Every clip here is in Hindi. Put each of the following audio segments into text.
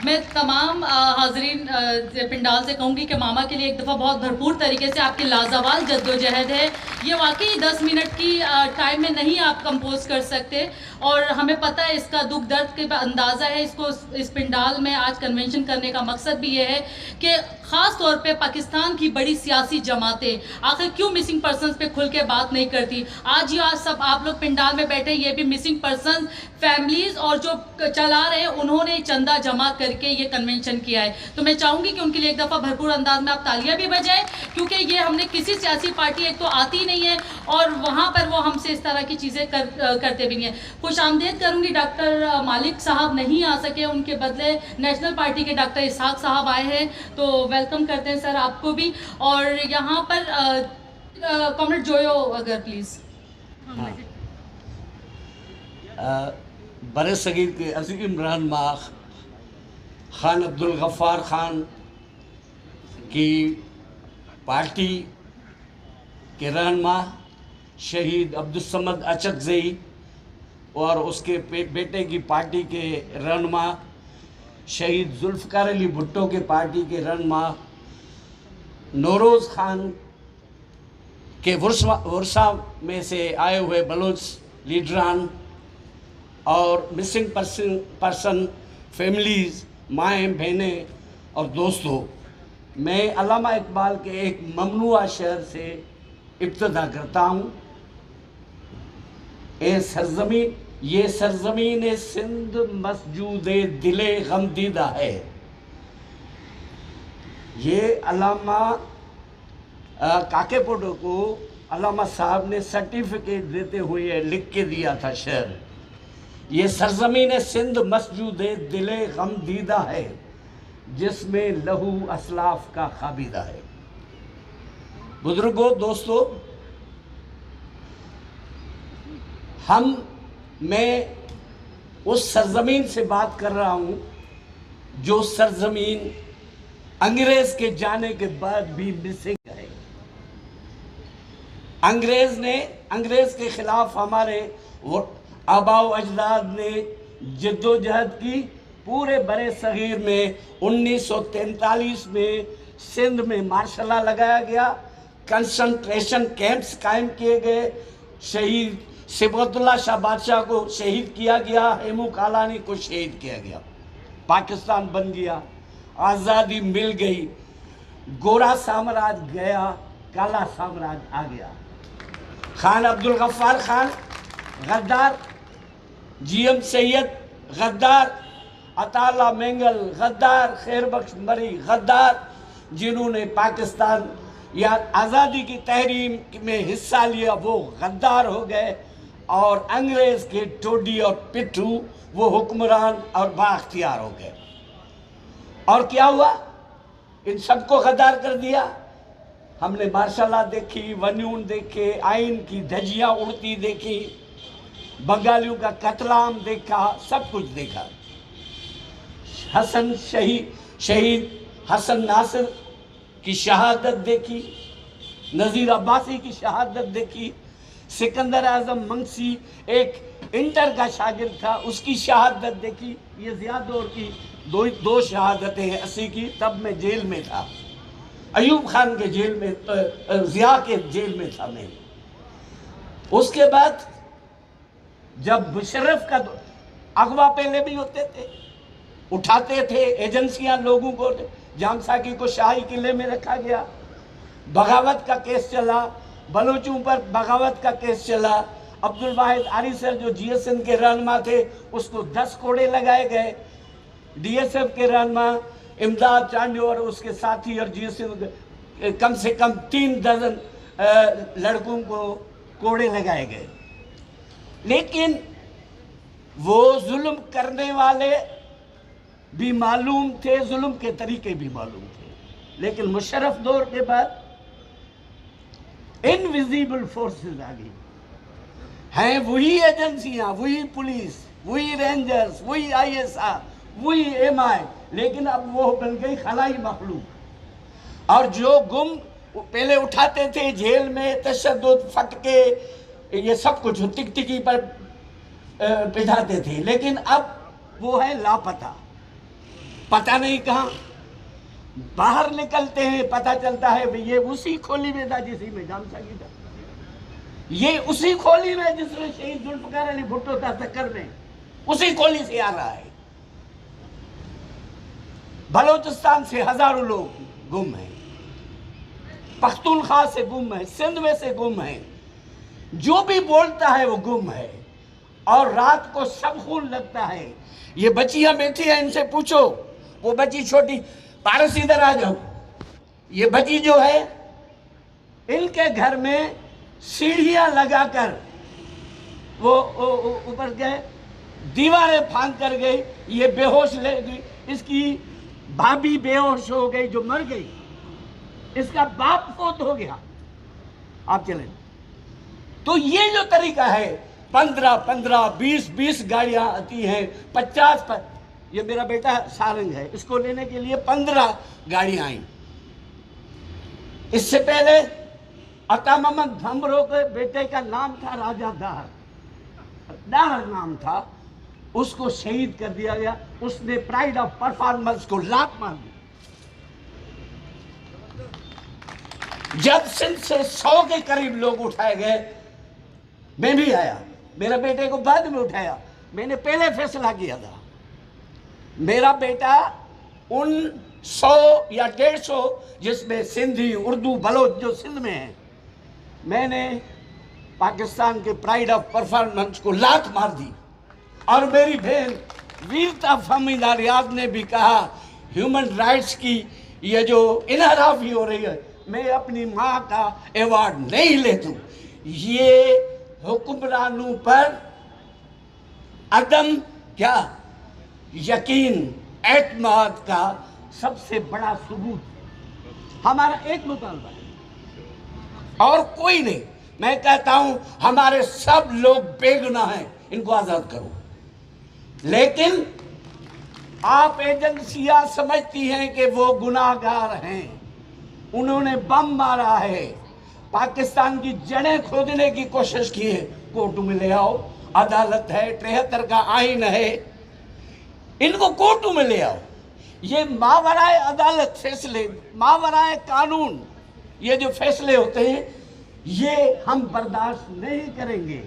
मैं तमाम हाजरीन पिंडाल से कहूँगी कि मामा के लिए एक दफ़ा बहुत भरपूर तरीके से आपकी लाजवाल जद्दोजहद है। ये वाकई 10 मिनट की टाइम में नहीं आप कंपोज कर सकते, और हमें पता है इसका दुख दर्द के अंदाज़ा है। इसको इस पिंडाल में आज कन्वेंशन करने का मकसद भी ये है कि ख़ास तौर पे पाकिस्तान की बड़ी सियासी जमातें आखिर क्यों मिसिंग पर्सनस पे खुल के बात नहीं करती। आज ही आज सब आप लोग पिंडाल में बैठे, ये भी मिसिंग पर्सन फैमिलीज़ और जो चला रहे हैं उन्होंने चंदा जमा करके ये कन्वेंशन किया है। तो मैं चाहूँगी कि उनके लिए एक दफ़ा भरपूर अंदाज में आप तालियां भी बजाएं, क्योंकि ये हमने किसी सियासी पार्टी एक तो आती नहीं है और वहाँ पर वो हमसे इस तरह की चीज़ें करते भी नहीं है। खुश आमदेद करूँगी, डॉक्टर मालिक साहब नहीं आ सके, उनके बदले नेशनल पार्टी के डॉक्टर इसहाक साहब आए हैं, तो वेलकम करते हैं सर आपको भी। और यहाँ पर कॉमरेड जोयो अगर प्लीज़। बर सगीर के अजीम रहनुमा खान अब्दुल गफ्फार खान की पार्टी के रहनुमा शहीद अब्दुल समद अचकज़ई और उसके बेटे की पार्टी के रहनुमा शहीद जुल्फ़िकार अली भुट्टो के पार्टी के रहनुमा नौरोज़ खान के वर्षा में से आए हुए बलोच लीडरान और मिसिंग पर्सन फैमिलीज़, माएँ बहनें और दोस्तों, मैं अल्लामा इकबाल के एक ममनुआ शेर से इब्तिदा करता हूँ। ये सरज़मीन सिंध मसजूदे दिले गमदीदा है। ये अल्लामा काकेपोटो को अल्लामा साहब ने सर्टिफिकेट देते हुए लिख के दिया था शेर। ये सरज़मीन सिंध मसजूदे दिले गमदीदा है, जिसमें लहू असलाफ का खाबीदा है। बुजुर्गों, दोस्तों, मैं उस सरज़मीन से बात कर रहा हूँ जो सरज़मीन अंग्रेज़ के जाने के बाद भी मिसिंग है। अंग्रेज़ के ख़िलाफ़ हमारे आबाओ अजदाद ने जद्दोजहद की। पूरे बड़े सगीर में 1943 में सिंध में मार्शल लॉ लगाया गया, कंसंट्रेशन कैंप्स कायम किए गए, शहीद सिबगतुल्लाह शाह बादशाह को शहीद किया गया, हेमू कालानी को शहीद किया गया, पाकिस्तान बन गया, आज़ादी मिल गई, गोरा साम्राज्य गया, काला साम्राज्य आ गया। खान अब्दुल गफ्फार खान गद्दार, जीएम सैयद गद्दार, अताला मेंगल गद्दार, खैरबख्श मरी गद्दार, जिन्होंने पाकिस्तान या आज़ादी की तहरीक में हिस्सा लिया, वो गद्दार हो गए। और अंग्रेज़ के टोडी और पिट्ठू वो हुक्मरान और बाख्तियार हो गए। और क्या हुआ? इन सबको गद्दार कर दिया। हमने मार्शल लॉ देखी, वन्यून देखे, आइन की धज्जियाँ उड़ती देखी, बंगालियों का कत्लाम देखा, सब कुछ देखा। शहीद हसन नासिर की शहादत देखी, नज़ीर अब्बासी की शहादत देखी, सिकंदर आज़म मंगसी एक इंटर का शागिर्द था, उसकी शहादत देखी। ये ज़िया दौर की दो शहादतें हैं 80 की। तब मैं जेल में था, अयूब खान के जेल में, ज़िया के जेल में था मैं। उसके बाद जब मुशर्रफ का अगवा पहले भी होते थे, उठाते थे एजेंसियां लोगों को, जामसाकी को शाही किले में रखा गया, बगावत का केस चला, बलोचों पर बगावत का केस चला। अब्दुल वाहिद आरी सर जो जीएसएन के रहनुमा थे, उसको 10 कोड़े लगाए गए। डीएसएफ के रहनुमा इमदाद चांडी और उसके साथी और जीएसएन कम से कम 3 दर्जन लड़कों को कोड़े लगाए गए। लेकिन वो जुल्म करने वाले भी मालूम थे, जुल्म के तरीके भी मालूम थे। लेकिन मुशर्रफ दौर के बाद इनविजिबल फोर्सेस आ गई हैं, वही एजेंसियां, वही पुलिस, वही रेंजर्स, वही आईएसआर, वही एमआई, लेकिन अब वो बन गई खलाई मखलूक। और जो गुम पहले उठाते थे जेल में, तशद्दुद, फटके, ये सब कुछ टिकटिकी पर बिठाते थे, लेकिन अब वो है लापता। पता नहीं कहाँ बाहर निकलते हैं, पता चलता है भाई ये उसी खोली में था जिसी में जामशागी था, ये उसी खोली में जिसमें शहीद जुल्फकार अली भुट्टो था सक्कर में, उसी खोली से आ रहा है। बलोचिस्तान से हजारों लोग गुम हैं, पख्तूनख्वा से गुम है, सिंध में से गुम है, जो भी बोलता है वो गुम है, और रात को सब खून लगता है। ये बच्चियां बैठी हैं, इनसे पूछो, वो बच्ची छोटी, पारस इधर आ जाओ। ये बच्ची जो है, इनके घर में सीढ़ियां लगाकर वो ऊपर गए, दीवारें फांद कर गई, ये बेहोश ले गई, इसकी भाभी बेहोश हो गई जो मर गई, इसका बाप फोत हो गया। आप चलें। तो ये जो तरीका है, 15-15, 20-20 गाड़ियां आती हैं, 50 पर। ये मेरा बेटा सारंग है, इसको लेने के लिए 15 गाड़ियां आई। इससे पहले अता मोहम्मद भमरो के बेटे का नाम था राजा दाहर नाम था, उसको शहीद कर दिया गया। उसने प्राइड ऑफ परफॉर्मेंस को लात मार दी। जब सिंध से 100 के करीब लोग उठाए गए, मैं भी आया, मेरे बेटे को बाद में उठाया, मैंने पहले फैसला किया था। मेरा बेटा उन 100 या 150 जिसमें सिंधी, उर्दू, बलोच जो सिंध में है, मैंने पाकिस्तान के प्राइड ऑफ परफॉर्मेंस को लात मार दी। और मेरी बहन वीरता फहमीदा रियाद ने भी कहा, ह्यूमन राइट्स की ये जो इनहराफी हो रही है, मैं अपनी माँ का अवार्ड नहीं लेता। ये हुक्मरानों पर अदम क्या यकीन, एतमाद का सबसे बड़ा सबूत। हमारा एक मुतालबा है और कोई नहीं। मैं कहता हूं हमारे सब लोग बेगुनाह हैं, इनको आजाद करो। लेकिन आप एजेंसियां समझती हैं कि वो गुनाहगार हैं, उन्होंने बम मारा है, पाकिस्तान की जड़ें खोदने की कोशिश की है। कोर्ट में ले आओ, अदालत है, 73 का आईन है, इनको कोर्ट में ले आओ। ये मावराए अदालत फैसले, मावराए कानून, ये जो फैसले होते हैं, ये हम बर्दाश्त नहीं करेंगे।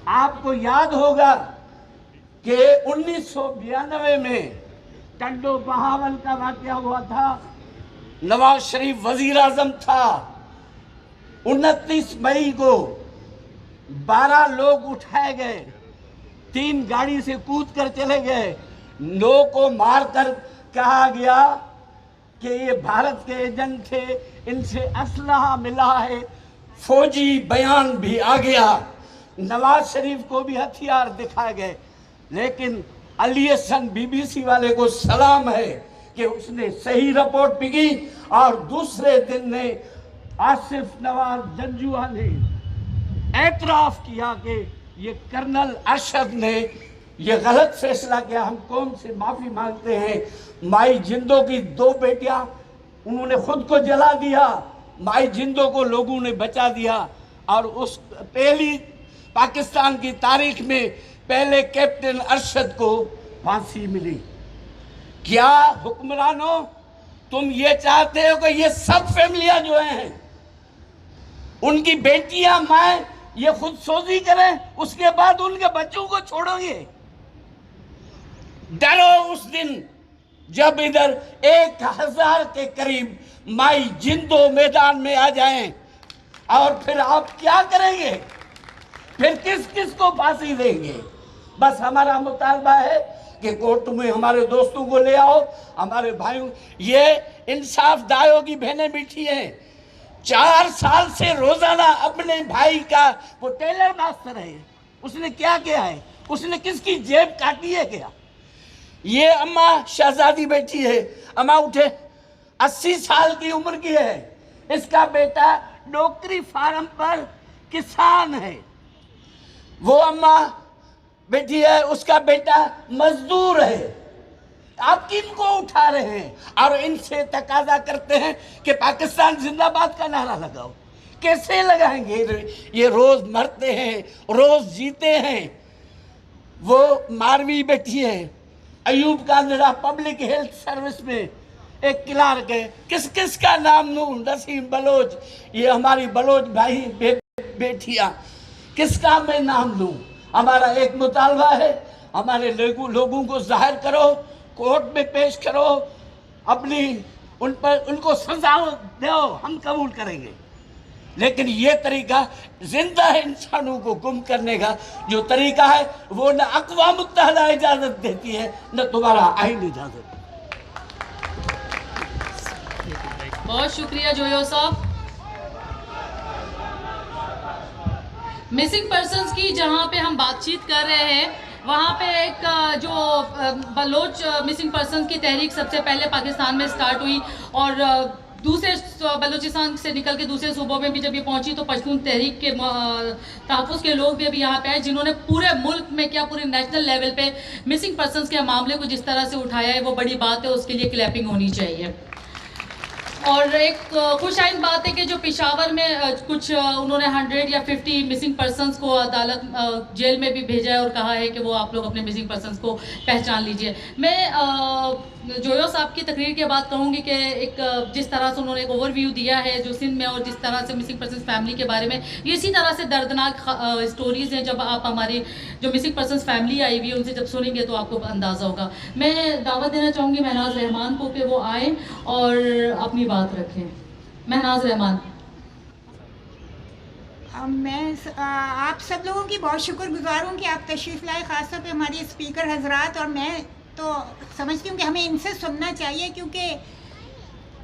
आपको याद होगा कि 1992 में टंडो बहावल का वाकया हुआ था। नवाज शरीफ वजीर आजम था। 29 मई को 12 लोग उठाए गए, 3 गाड़ी से कूद कर चले गए। 9 को मारकर कहा गया कि ये भारत के एजेंट थे, इनसे असलहा मिला है। फौजी बयान भी आ गया, नवाज शरीफ को भी हथियार दिखाए गए। लेकिन अली हसन BBC वाले को सलाम है कि उसने सही रिपोर्ट भी की, और दूसरे दिन ने आसिफ नवाज जंजुआ ने एतराफ किया कि ये कर्नल अरशद ने ये गलत फैसला किया, हम कौम से माफ़ी मांगते हैं। माई जिंदो की 2 बेटियां, उन्होंने खुद को जला दिया, माई जिंदो को लोगों ने बचा दिया। और उस पहली पाकिस्तान की तारीख में पहले कैप्टन अरशद को फांसी मिली। क्या हुक्मरानों, तुम ये चाहते हो कि ये सब फैमिलियां जो हैं, उनकी बेटियां, माँ, ये खुद सोजी करें, उसके बाद उनके बच्चों को छोड़ोगे? डरो उस दिन जब इधर 1000 के करीब माई जिंदो मैदान में आ जाएं, और फिर आप क्या करेंगे? फिर किस किस को फांसी देंगे? बस हमारा मुतालबा है कि कोर्ट में हमारे दोस्तों को ले आओ, हमारे भाइयों। ये इंसाफ दायों की बहनें बैठी हैं, 4 साल से रोजाना अपने भाई का, वो टेलर मास्टर है, उसने क्या किया है? उसने किसकी जेब काटी है क्या? ये अम्मा शहजादी बैठी है, अम्मा उठे, 80 साल की उम्र की है, इसका बेटा नौकरी फार्म पर किसान है। वो अम्मा बैठी है, उसका बेटा मजदूर है। आप किनको उठा रहे हैं और इनसे तकाजा करते हैं कि पाकिस्तान जिंदाबाद का नारा लगाओ? कैसे लगाएंगे? ये रोज मरते हैं, रोज जीते हैं। वो मारवी बैठी है, अयूब कांदरा पब्लिक हेल्थ सर्विस में एक क्लार्क है। किस किस का नाम लूं? नसीम बलोच, ये हमारी बलोच भाई बेटियां, किसका मैं नाम लूं? हमारा एक मुतालबा है, हमारे लोगों को जाहिर करो, कोर्ट में पेश करो, अपनी उनको सजा दो, हम कबूल करेंगे। लेकिन ये तरीका जिंदा इंसानों को गुम करने का जो तरीका है वो न अक़वाम मुत्तहिदा इजाज़त देती है, न तुम्हारा आईन इजाज़त। बहुत शुक्रिया जोयो साहब। मिसिंग पर्सन्स की जहां पे हम बातचीत कर रहे हैं, वहाँ पे एक जो बलोच मिसिंग पर्सन की तहरीक सबसे पहले पाकिस्तान में स्टार्ट हुई और दूसरे बलूचिस्तान से निकल के दूसरे सूबों में भी जब ये पहुंची तो पश्तून तहरीक के तहफ़्फ़ुज़ के लोग भी अभी यहाँ पे आए, जिन्होंने पूरे मुल्क में क्या पूरे नेशनल लेवल पे मिसिंग पर्सन्स के मामले को जिस तरह से उठाया है वो बड़ी बात है, उसके लिए क्लैपिंग होनी चाहिए। और एक खुशाइन बात है कि जो पेशावर में कुछ उन्होंने 100 या 50 मिसिंग पर्सन्स को अदालत जेल में भी भेजा है और कहा है कि वो आप लोग अपने मिसिंग पर्सन्स को पहचान लीजिए। मैं जोयो साहब की तकरीर के बाद कहूँगी कि एक जिस तरह से उन्होंने एक ओवरव्यू दिया है जो सिंध में और जिस तरह से मिसिंग पर्सन्स फैमिली के बारे में, ये इसी तरह से दर्दनाक स्टोरीज़ हैं। जब आप हमारी जो मिसिंग पर्सन्स फैमिली आई हुई है उनसे जब सुनेंगे तो आपको अंदाज़ा होगा। मैं दावत देना चाहूँगी महनाज रहमान को कि वो आए और अपनी बात रखें। महनाज रहमान। मैं आप सब लोगों की बहुत शुक्रगुजार हूँ कि आप तशरीफ़ लाए, ख़ासतौर पे हमारे स्पीकर हजरात। और मैं तो समझती हूँ कि हमें इनसे सुनना चाहिए क्योंकि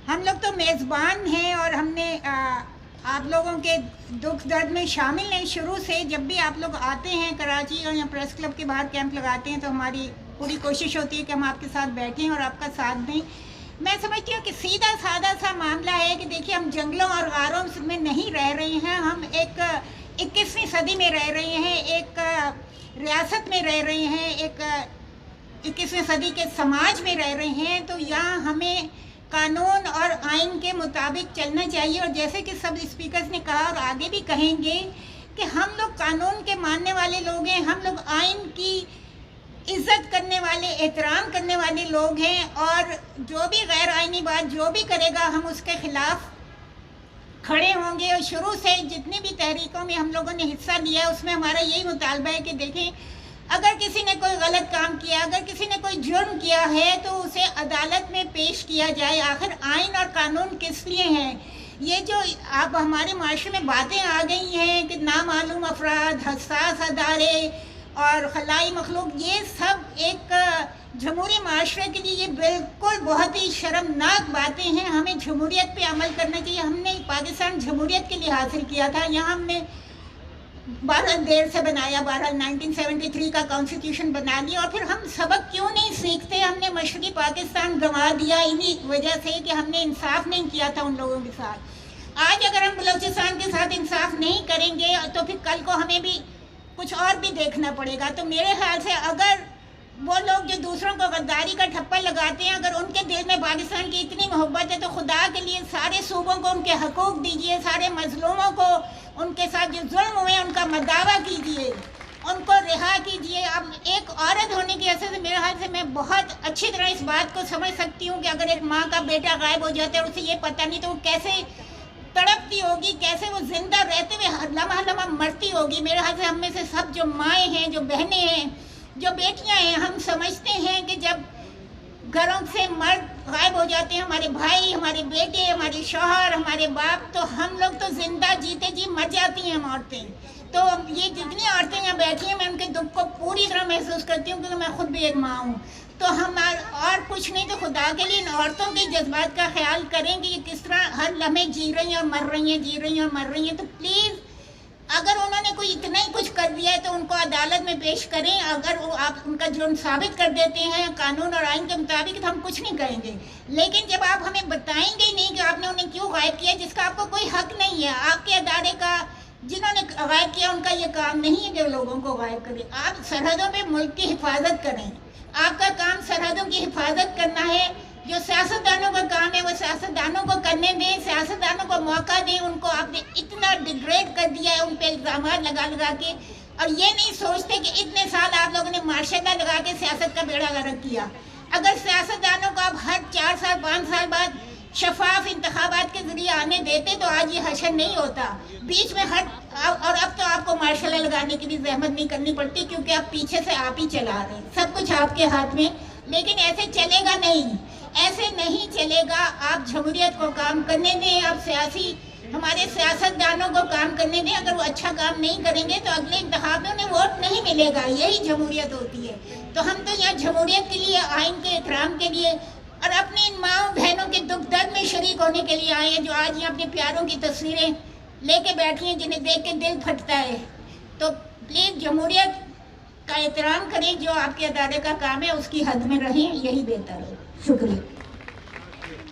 हम लोग तो मेज़बान हैं और हमने आप लोगों के दुख दर्द में शामिल हैं शुरू से। जब भी आप लोग आते हैं कराची और या प्रेस क्लब के बाहर कैंप लगाते हैं तो हमारी पूरी कोशिश होती है कि हम आपके साथ बैठें और आपका साथ दें। मैं समझती हूँ कि सीधा सादा सा मामला है कि देखिए, हम जंगलों और गारों में नहीं रह रहे हैं, हम एक 21वीं सदी में रह रहे हैं, एक रियासत में रह रहे हैं, एक 21वीं सदी के समाज में रह रहे हैं। तो यहाँ हमें कानून और आइन के मुताबिक चलना चाहिए। और जैसे कि सब स्पीकर्स ने कहा और आगे भी कहेंगे कि हम लोग कानून के मानने वाले लोग हैं, हम लोग आइन की इज़्ज़त करने वाले, एहतराम करने वाले लोग हैं। और जो भी गैर आइनी बात जो भी करेगा हम उसके ख़िलाफ़ खड़े होंगे। और शुरू से जितनी भी तहरीकों में हम लोगों ने हिस्सा लिया है उसमें हमारा यही मुतालबा है कि देखें, अगर किसी ने कोई गलत काम किया, अगर किसी ने कोई जुर्म किया है तो उसे अदालत में पेश किया जाए। आखिर आइन और कानून किस लिए हैं? ये जो आप हमारे माशरे में बातें आ गई हैं कि नामालूम अफराद, हसास अदारे और खलाई मखलूक, ये सब एक जमहूरी माशरे के लिए ये बिल्कुल बहुत ही शर्मनाक बातें हैं। हमें जमहूरियत पे अमल करना चाहिए। हमने पाकिस्तान जमहूरियत के लिए हासिल किया था। यहाँ हमने बहरहाल देर से बनाया, बहरहाल 1973 का कॉन्स्टिट्यूशन बना लिया। और फिर हम सबक क्यों नहीं सीखते? हमने मशरक़ी पाकिस्तान गंवा दिया इन्हीं वजह से कि हमने इंसाफ नहीं किया था उन लोगों के साथ। आज अगर हम बलूचिस्तान के साथ इंसाफ नहीं करेंगे तो फिर कल को हमें भी कुछ और भी देखना पड़ेगा। तो मेरे ख्याल से अगर वो लोग जो दूसरों को गद्दारी का ठप्पा लगाते हैं, अगर उनके दिल में पाकिस्तान की इतनी मोहब्बत है तो खुदा के लिए सारे सूबों को उनके हकूक़ दीजिए, सारे मजलूमों को उनके साथ जो जुल्म हुए उनका मदावा कीजिए, उनको रिहा कीजिए। अब एक औरत होने की हैसियत से मेरे ख्याल से मैं बहुत अच्छी तरह इस बात को समझ सकती हूँ कि अगर एक माँ का बेटा गायब हो जाता है और उसे ये पता नहीं तो वो कैसे तड़पती होगी, कैसे वो जिंदा रहते हुए लम्हा लम्हा मरती होगी। मेरे ख्याल से हम में से सब जो माएँ हैं, जो बहनें हैं, जो बेटियां हैं, हम समझते हैं कि जब घरों से मर्द गायब हो जाते हैं, हमारे भाई, हमारे बेटे, हमारे शौहर, हमारे बाप, तो हम लोग तो जिंदा जीते जी मर जाती हैं हम औरतें। तो ये जितनी औरतें यहाँ बैठी हैं मैं उनके दुख को पूरी तरह महसूस करती हूँ क्योंकि मैं खुद भी एक माँ हूँ। तो हम और कुछ नहीं तो खुदा के लिए इन औरतों के जज्बात का ख्याल करें कि ये किस तरह हर लम्हे जी रही हैं और मर रही हैं, जी रही हैं और मर रही हैं। तो प्लीज़ अगर उन्होंने कोई इतना ही कुछ कर दिया है तो उनको अदालत में पेश करें। अगर वो आप उनका जुर्म साबित कर देते हैं कानून और आइन के मुताबिक तो हम कुछ नहीं करेंगे। लेकिन जब आप हमें बताएंगे ही नहीं कि आपने उन्हें क्यों गायब किया, जिसका आपको कोई हक नहीं है, आपके अदारे का जिन्होंने गायब किया उनका ये काम नहीं है कि लोगों को गायब करें। आप सरहदों में मुल्क की हिफाजत करें, आपका काम सरहदों की हिफाजत करना है। जो सियासतदानों का काम है वो सियासतदानों को करने दें, सियासतदानों को मौका दें। उनको आपने इतना डिग्रेड कर दिया है उन पर इल्ज़ाम लगा लगा के। और ये नहीं सोचते कि इतने साल आप लोगों ने मार्शल लगा के सियासत का बेड़ा गर्क किया। अगर सियासतदानों को आप हर 4 साल 5 साल बाद शफाफ इंतखाबात के जरिए आने देते तो आज ये हशर नहीं होता। बीच में और अब तो आपको मार्शल लगाने की भी जहमत नहीं करनी पड़ती, क्योंकि आप पीछे से आप ही चला रहे हैं, सब कुछ आपके हाथ में। लेकिन ऐसे चलेगा नहीं, ऐसे नहीं चलेगा। आप जमहूरियत को काम करने दें, आप हमारे सियासतदानों को काम करने दें। अगर वो अच्छा काम नहीं करेंगे तो अगले इंतखाब में उन्हें वोट नहीं मिलेगा। यही जमहूरियत होती है। तो हम तो यहाँ जमहूरियत के लिए, आइन के एहतराम के लिए और अपनी इन माओ बहनों के दुख दर्द में शरीक होने के लिए आए हैं, जो आज यहाँ अपने प्यारों की तस्वीरें लेके बैठी हैं, जिन्हें देख के दिल फटता है। तो प्लीज़ जमहूरियत का एहतराम करें, जो आपके अदारे का काम है उसकी हद में रहें, यही बेहतर है। शुक्रिया।